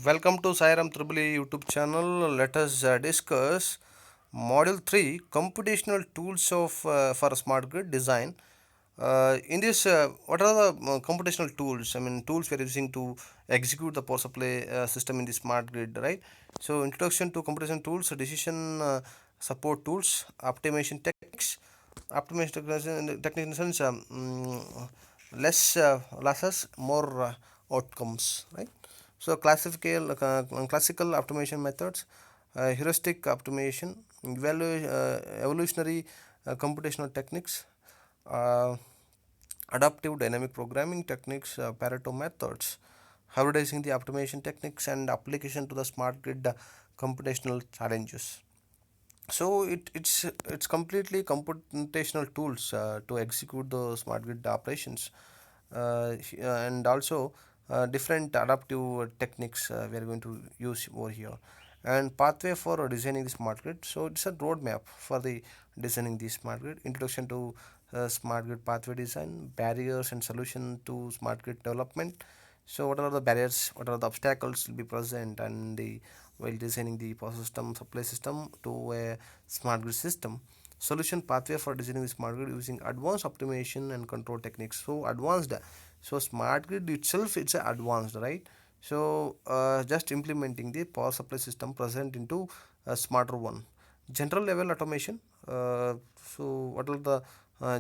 Welcome to Sairam Tribuli YouTube channel. Let us discuss Module 3 Computational Tools for Smart Grid Design. In this, what are the computational tools? I mean, tools we are using to execute the power supply system in the smart grid, right? So, introduction to computation tools, decision support tools, optimization techniques. Techniques in the sense less losses, more outcomes, right? So classical optimization methods, heuristic optimization, evolutionary computational techniques, uh, adaptive dynamic programming techniques, Pareto methods, hybridizing the optimization techniques and application to the smart grid computational challenges. So it's completely computational tools to execute the smart grid operations, and also different adaptive techniques we are going to use over here, and pathway for designing the smart grid. So it's a roadmap for the designing the smart grid. Introduction to smart grid pathway design, barriers and solution to smart grid development. So what are the barriers, what are the obstacles will be present, and the while designing the power system supply system to a smart grid system. Solution pathway for designing the smart grid using advanced optimization and control techniques. So advanced, so smart grid itself it's a advanced, right? So just implementing the power supply system present into a smarter one. General level automation. So what are the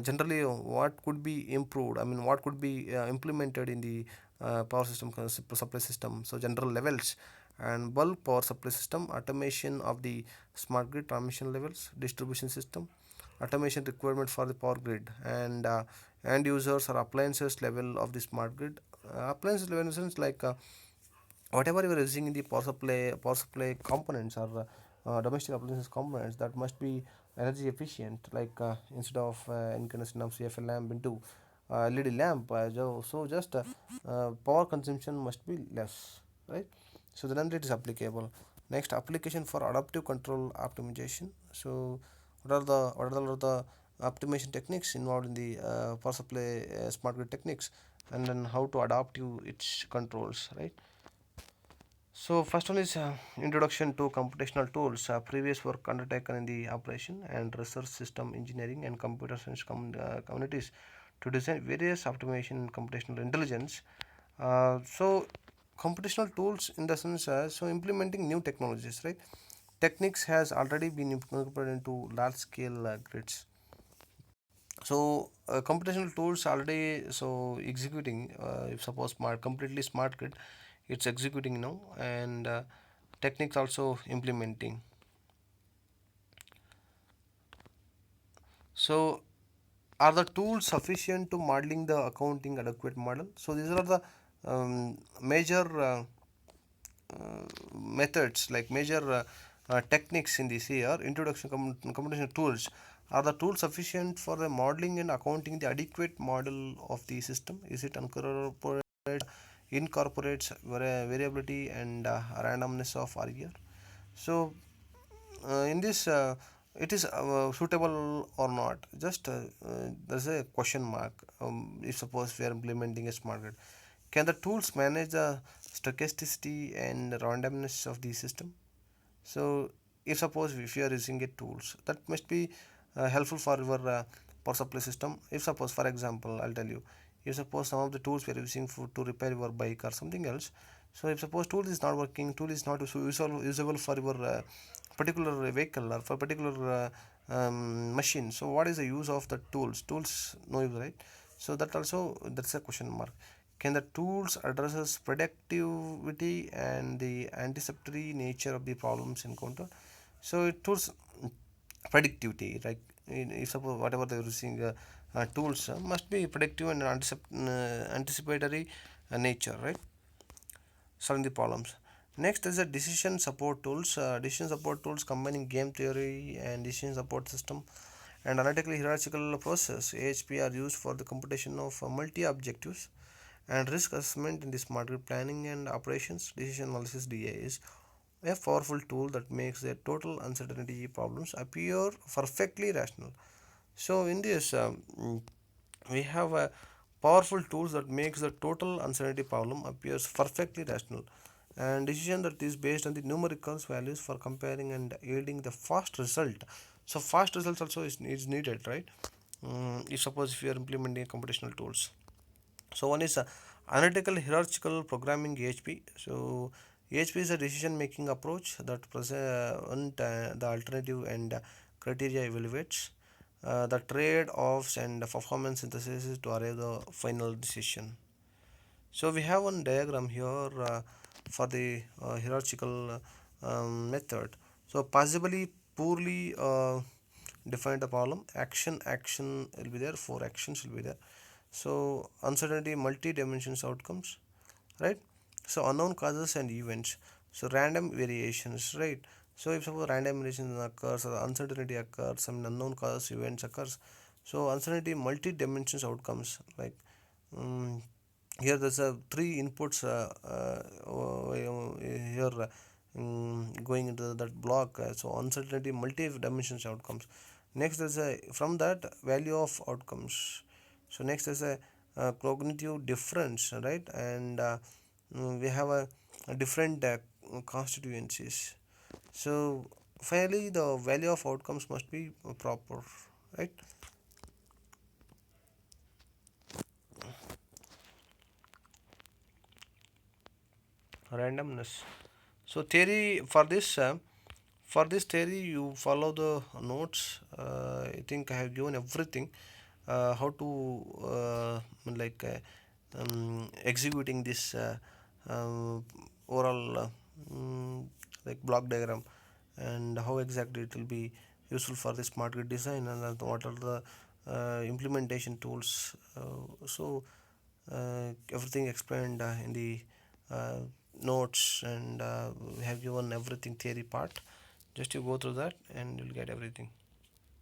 generally what could be improved, I mean what could be implemented in the power system supply system. So general levels and bulk power supply system, automation of the smart grid transmission levels, distribution system, automation requirement for the power grid, and end users or appliances level of the smart grid. Appliances level in the sense like whatever you are using in the power supply components or domestic appliances components, that must be energy efficient, like instead of incandescent of CFL lamp into LED lamp, so just power consumption must be less, right? So then it is applicable. Next, application for adaptive control optimization. So what are the optimization techniques involved in the power supply smart grid techniques, and then how to adapt to its controls, right? So first one is introduction to computational tools. Previous work undertaken in the operation and research system engineering and computer science communities to design various optimization and computational intelligence. So computational tools in the sense, so implementing new technologies, right? Techniques has already been incorporated into large scale grids. So computational tools already so executing, if suppose completely smart grid, it's executing now, and techniques also implementing. So are the tools sufficient to modeling the accounting adequate model? So these are the major methods, like major techniques in this here. Introduction computational tools. Are the tools sufficient for the modeling and accounting the adequate model of the system? Is it incorporates variability and randomness of RER? So in this, it is suitable or not? Just there's a question mark. If suppose we are implementing a smart grid, can the tools manage the stochasticity and randomness of the system? So if suppose if you are using a tools, that must be helpful for your power supply system. If suppose, for example, I'll tell you, if suppose some of the tools we are using to repair your bike or something else, so if suppose tool is not working, tool is not usable for your particular vehicle or for particular machine, so what is the use of the tools? No use, right? So that also, that's a question mark. Can the tools addresses productivity and the anticipatory nature of the problems encountered? So it tools predictivity, like if suppose whatever they're using tools must be predictive and anticipatory nature, right? Solving the problems. Next is the decision support tools. Decision support tools combining game theory and decision support system and analytical hierarchical process AHP are used for the computation of multi objectives and risk assessment in the smart grid planning and operations. Decision analysis DA is a powerful tool that makes the total uncertainty problems appear perfectly rational. So in this, we have a powerful tools that makes the total uncertainty problem appears perfectly rational. and decision that is based on the numerical values for comparing and yielding the fast result. So fast results also is needed, right? If suppose if you are implementing computational tools. So one is analytical hierarchical programming AHP. So AHP is a decision making approach that present the alternative and criteria evaluates the trade-offs and performance synthesis to arrive the final decision. So we have one diagram here for the hierarchical method. So possibly poorly defined the problem. Action will be there. Four actions will be there. So uncertainty, multi dimensions outcomes, right? So unknown causes and events. So random variations, right? So if suppose random variation occurs or uncertainty occurs, some unknown causes events occurs. So uncertainty, multi dimensions outcomes, like um, here there's a three inputs here going into that block. So uncertainty, multi dimensions outcomes. Next there's a from that value of outcomes. So next is a cognitive difference, right? And we have a different constituencies. So finally the value of outcomes must be proper, right? Randomness. So theory for this theory you follow the notes. I think I have given everything how to like executing this overall like block diagram, and how exactly it will be useful for the smart grid design, and what are the implementation tools. So everything explained in the uh, notes, and we have given everything theory part. Just you go through that and you'll get everything.